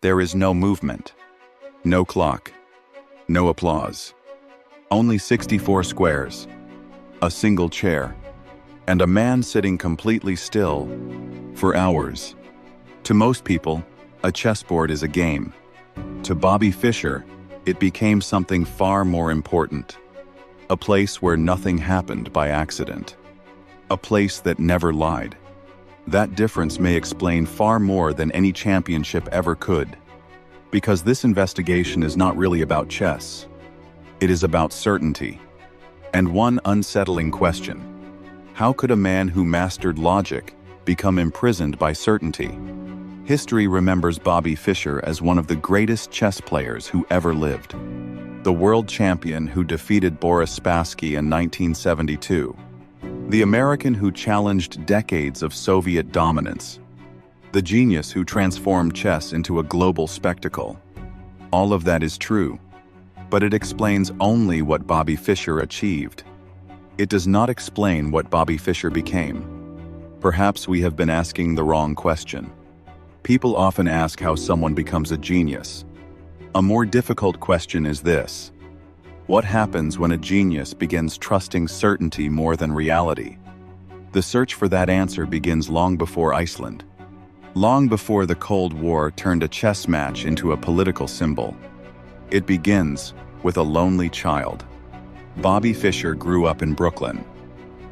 There is no movement, no clock, no applause. Only 64 squares, a single chair, and a man sitting completely still for hours. To most people, a chessboard is a game. To Bobby Fischer, it became something far more important. A place where nothing happened by accident. A place that never lied. That difference may explain far more than any championship ever could. Because this investigation is not really about chess. It is about certainty. And one unsettling question. How could a man who mastered logic become imprisoned by certainty? History remembers Bobby Fischer as one of the greatest chess players who ever lived. The world champion who defeated Boris Spassky in 1972. The American who challenged decades of Soviet dominance. The genius who transformed chess into a global spectacle. All of that is true, but it explains only what Bobby Fischer achieved. It does not explain what Bobby Fischer became. Perhaps we have been asking the wrong question. People often ask how someone becomes a genius. A more difficult question is this. What happens when a genius begins trusting certainty more than reality? The search for that answer begins long before Iceland. Long before the Cold War turned a chess match into a political symbol. It begins with a lonely child. Bobby Fischer grew up in Brooklyn.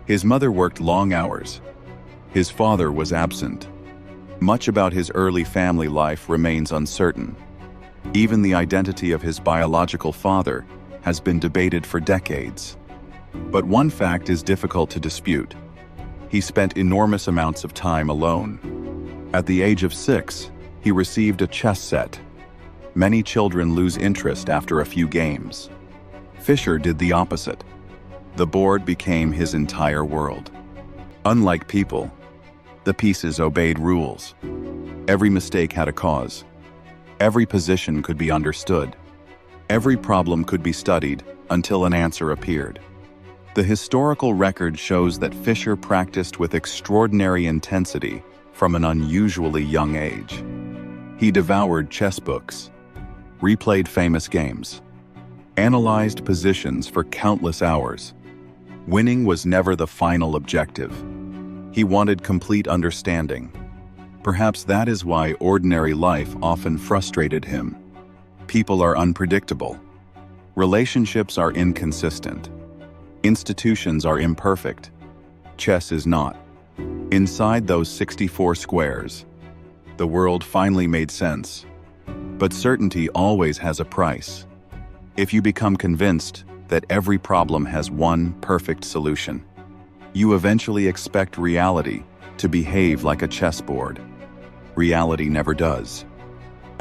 His mother worked long hours. His father was absent. Much about his early family life remains uncertain. Even the identity of his biological father has been debated for decades. But one fact is difficult to dispute. He spent enormous amounts of time alone. At the age of 6, he received a chess set. Many children lose interest after a few games. Fischer did the opposite. The board became his entire world. Unlike people, the pieces obeyed rules. Every mistake had a cause. Every position could be understood. Every problem could be studied until an answer appeared. The historical record shows that Fischer practiced with extraordinary intensity from an unusually young age. He devoured chess books, replayed famous games, analyzed positions for countless hours. Winning was never the final objective. He wanted complete understanding. Perhaps that is why ordinary life often frustrated him. People are unpredictable. Relationships are inconsistent. Institutions are imperfect. Chess is not. Inside those 64 squares, the world finally made sense. But certainty always has a price. If you become convinced that every problem has one perfect solution, you eventually expect reality to behave like a chessboard. Reality never does.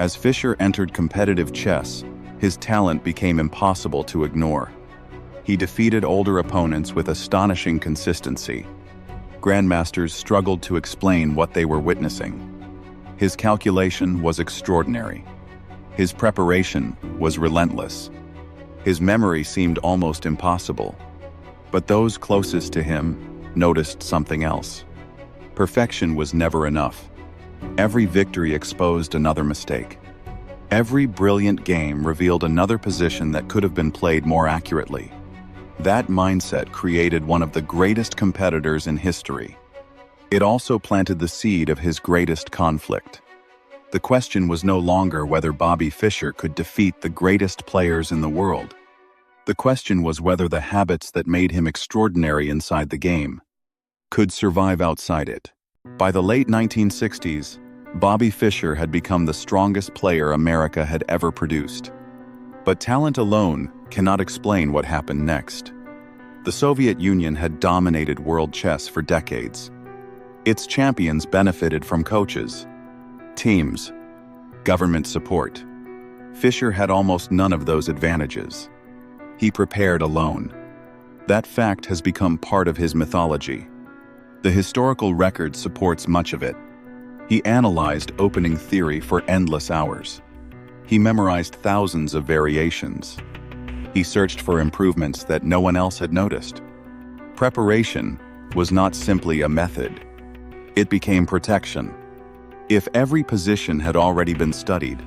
As Fischer entered competitive chess, his talent became impossible to ignore. He defeated older opponents with astonishing consistency. Grandmasters struggled to explain what they were witnessing. His calculation was extraordinary. His preparation was relentless. His memory seemed almost impossible. But those closest to him noticed something else. Perfection was never enough. Every victory exposed another mistake. Every brilliant game revealed another position that could have been played more accurately. That mindset created one of the greatest competitors in history. It also planted the seed of his greatest conflict. The question was no longer whether Bobby Fischer could defeat the greatest players in the world. The question was whether the habits that made him extraordinary inside the game could survive outside it. By the late 1960s, Bobby Fischer had become the strongest player America had ever produced. But talent alone cannot explain what happened next. The Soviet Union had dominated world chess for decades. Its champions benefited from coaches, teams, government support. Fischer had almost none of those advantages. He prepared alone. That fact has become part of his mythology. The historical record supports much of it. He analyzed opening theory for endless hours. He memorized thousands of variations. He searched for improvements that no one else had noticed. Preparation was not simply a method. It became protection. If every position had already been studied,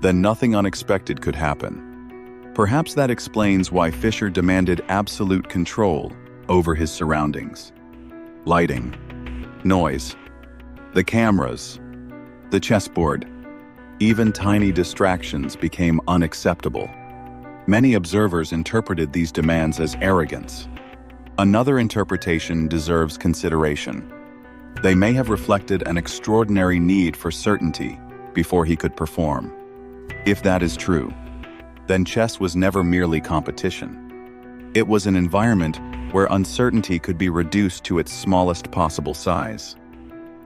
then nothing unexpected could happen. Perhaps that explains why Fischer demanded absolute control over his surroundings. Lighting, noise, the cameras, the chessboard, even tiny distractions became unacceptable. Many observers interpreted these demands as arrogance. Another interpretation deserves consideration. They may have reflected an extraordinary need for certainty before he could perform. If that is true, then chess was never merely competition. It was an environment where uncertainty could be reduced to its smallest possible size.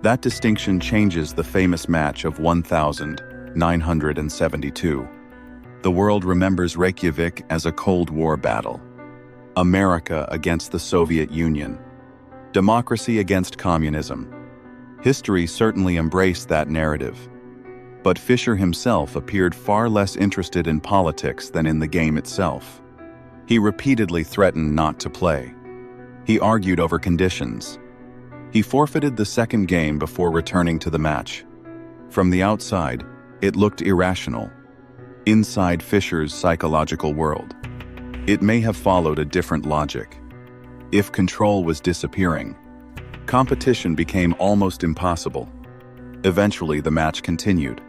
That distinction changes the famous match of 1972. The world remembers Reykjavik as a Cold War battle. America against the Soviet Union. Democracy against communism. History certainly embraced that narrative. But Fischer himself appeared far less interested in politics than in the game itself. He repeatedly threatened not to play. He argued over conditions. He forfeited the second game before returning to the match. From the outside, it looked irrational. Inside Fischer's psychological world, it may have followed a different logic. If control was disappearing, competition became almost impossible. Eventually, the match continued.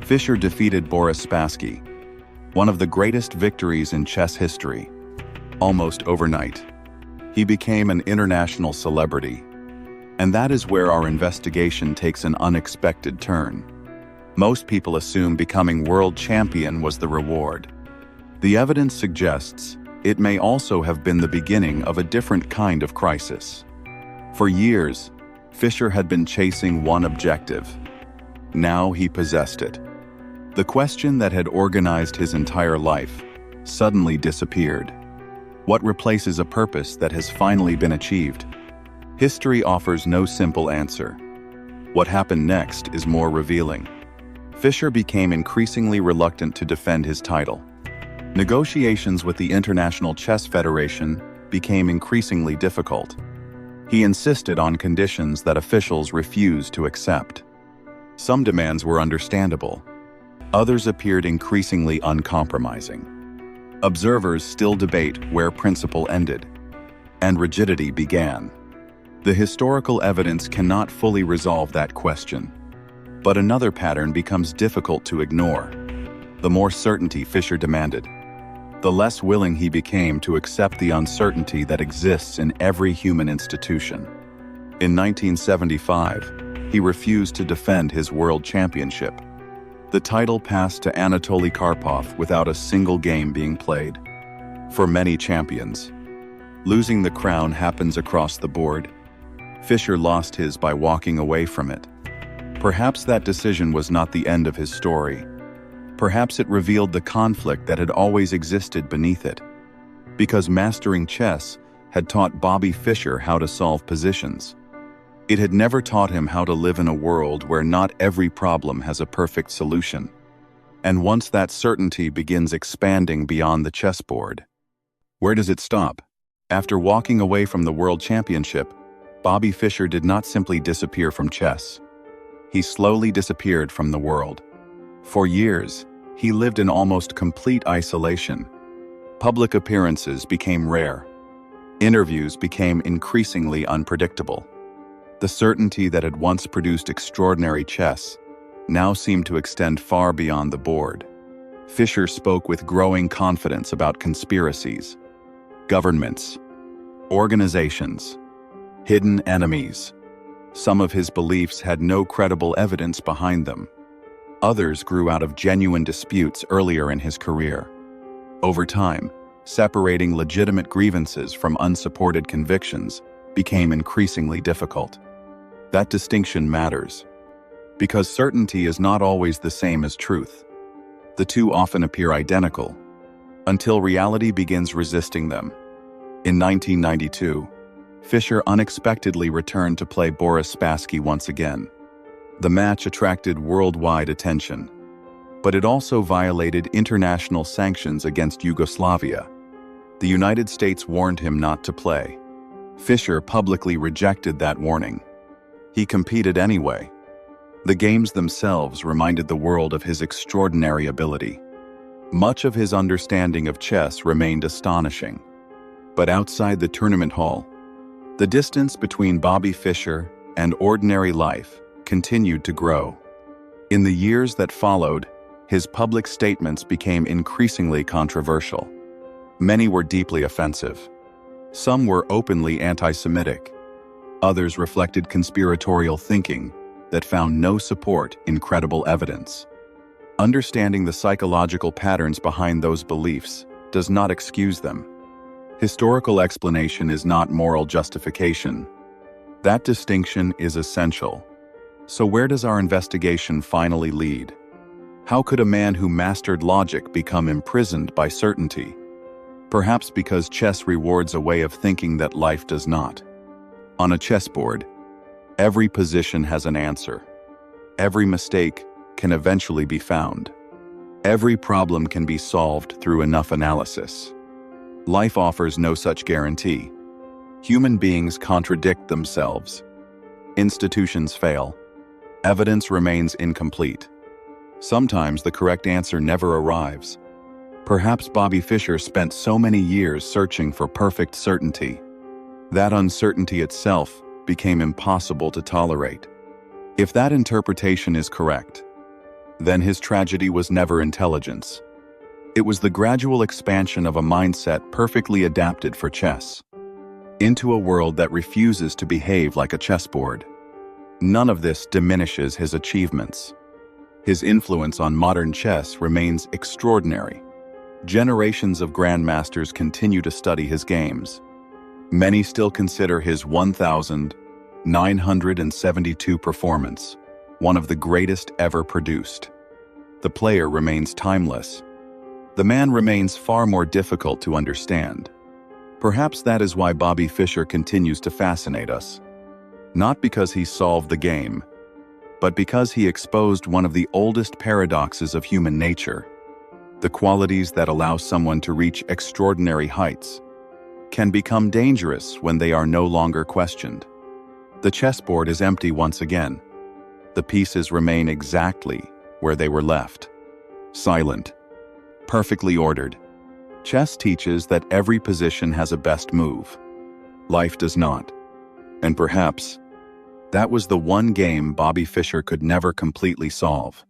Fischer defeated Boris Spassky, one of the greatest victories in chess history, almost overnight. He became an international celebrity. And that is where our investigation takes an unexpected turn. Most people assume becoming world champion was the reward. The evidence suggests it may also have been the beginning of a different kind of crisis. For years, Fischer had been chasing one objective. Now he possessed it. The question that had organized his entire life suddenly disappeared. What replaces a purpose that has finally been achieved? History offers no simple answer. What happened next is more revealing. Fischer became increasingly reluctant to defend his title. Negotiations with the International Chess Federation became increasingly difficult. He insisted on conditions that officials refused to accept. Some demands were understandable. Others appeared increasingly uncompromising. Observers still debate where principle ended, and rigidity began. The historical evidence cannot fully resolve that question. But another pattern becomes difficult to ignore. The more certainty Fischer demanded, the less willing he became to accept the uncertainty that exists in every human institution. In 1975, he refused to defend his world championship. The title passed to Anatoly Karpov without a single game being played. For many champions, losing the crown happens across the board. Fischer lost his by walking away from it. Perhaps that decision was not the end of his story. Perhaps it revealed the conflict that had always existed beneath it. Because mastering chess had taught Bobby Fischer how to solve positions. It had never taught him how to live in a world where not every problem has a perfect solution. And once that certainty begins expanding beyond the chessboard, where does it stop? After walking away from the World Championship, Bobby Fischer did not simply disappear from chess. He slowly disappeared from the world. For years, he lived in almost complete isolation. Public appearances became rare. Interviews became increasingly unpredictable. The certainty that had once produced extraordinary chess now seemed to extend far beyond the board. Fischer spoke with growing confidence about conspiracies, governments, organizations, hidden enemies. Some of his beliefs had no credible evidence behind them. Others grew out of genuine disputes earlier in his career. Over time, separating legitimate grievances from unsupported convictions became increasingly difficult. That distinction matters, because certainty is not always the same as truth. The two often appear identical, until reality begins resisting them. In 1992, Fischer unexpectedly returned to play Boris Spassky once again. The match attracted worldwide attention, but it also violated international sanctions against Yugoslavia. The United States warned him not to play. Fischer publicly rejected that warning. He competed anyway. The games themselves reminded the world of his extraordinary ability. Much of his understanding of chess remained astonishing. But outside the tournament hall, the distance between Bobby Fischer and ordinary life continued to grow. In the years that followed, his public statements became increasingly controversial. Many were deeply offensive. Some were openly anti-Semitic. Others reflected conspiratorial thinking that found no support in credible evidence. Understanding the psychological patterns behind those beliefs does not excuse them. Historical explanation is not moral justification. That distinction is essential. So where does our investigation finally lead? How could a man who mastered logic become imprisoned by certainty? Perhaps because chess rewards a way of thinking that life does not. On a chessboard, every position has an answer. Every mistake can eventually be found. Every problem can be solved through enough analysis. Life offers no such guarantee. Human beings contradict themselves. Institutions fail. Evidence remains incomplete. Sometimes the correct answer never arrives. Perhaps Bobby Fischer spent so many years searching for perfect certainty. That uncertainty itself became impossible to tolerate. If that interpretation is correct, then his tragedy was never intelligence. It was the gradual expansion of a mindset perfectly adapted for chess, into a world that refuses to behave like a chessboard. None of this diminishes his achievements. His influence on modern chess remains extraordinary. Generations of grandmasters continue to study his games. Many still consider his 1,972 performance one of the greatest ever produced. The player remains timeless. The man remains far more difficult to understand. Perhaps that is why Bobby Fischer continues to fascinate us. Not because he solved the game, but because he exposed one of the oldest paradoxes of human nature. The qualities that allow someone to reach extraordinary heights can become dangerous when they are no longer questioned. The chessboard is empty once again. The pieces remain exactly where they were left. Silent, perfectly ordered. Chess teaches that every position has a best move. Life does not. And perhaps that was the one game Bobby Fischer could never completely solve.